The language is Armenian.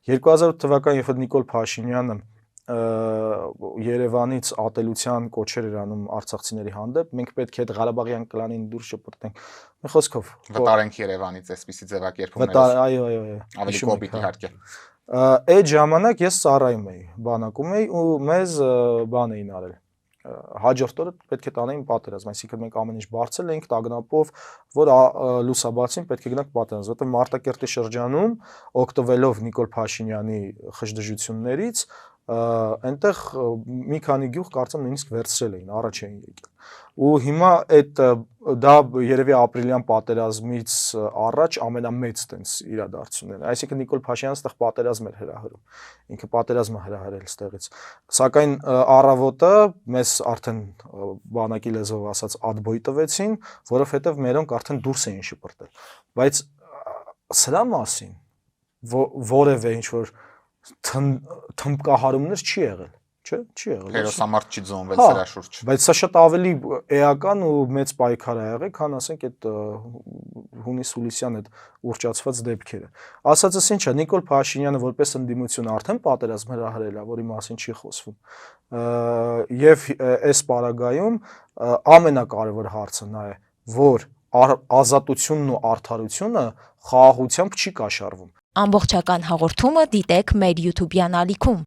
2008 թվականին, երբ Նիկոլ Փաշինյանը Երևանից ատելության կոչեր էր անում արցախցիների հանդեպ, մենք պետք է այդ Ղարաբաղյան կլանին դուրս շպրտենք։ Մի խոսքով վտարենք Երևանից, այսպիսի ձևակերպումներով։ Այո, ավելի կոպիտ իհարկե։ Այդ ժամանակ ես ծառայում էի, բանակում էի ու մեզ բան էին արել։ Հաջորդ օրը պետք է տանեին պատերազմ, այսինքն մենք ամեն ինչ բարձել էինք տագնապով, որ լուսաբացին պետք է գնանք պատերազմ, որտեղ Մարտակերտի շրջանում օգտվելով Նիկոլ Փաշինյանի խժդժություններից այնտեղ մի քանի գյուղ կարծեմ նույնիսկ վերցրել էին, առաջ էին եկել։ Ու հիմա դա երևի ապրիլյան պատերազմից առաջ ամենամեծ տենց իրադարձությունն է։ Այսինքն Նիկոլ Փաշինյանը այդտեղ պատերազմ էր հրահրում։ Ինքը պատերազմ է հրահրել այդտեղից։ Սակայն առավոտը մեզ արդեն բանակի լեզվով ասած ադբոյ տվեցին, որովհետև մերոնք արդեն դուրս էին շպրտել։ Բայց սրա մասին որևէ ինչ որ թմբկահարումներ չի եղել, չէ՞, չի եղել։ Հերոսամարտ չի ձոնվել սրա շուրջ։ Բայց սա շատ ավելի էական ու մեծ պայքար է եղել, քան ասենք այդ հունիս-հուլիսյան այդ ուռճացված դեպքերը։ Ասածս ինչ է, Նիկոլ Փաշինյանը որպես ընդդիմություն արդեն պատերազմ հրահրել է, որի մասին չի խոսվում։ Եվ այս պարագայում ամենակարևոր հարցը նա է, որ ազատությունն ու արդարությունը խաղաղությամբ չի կաշառվում։ Ամբողջական հաղորդումը դիտեք մեր YouTube-յան ալիքում։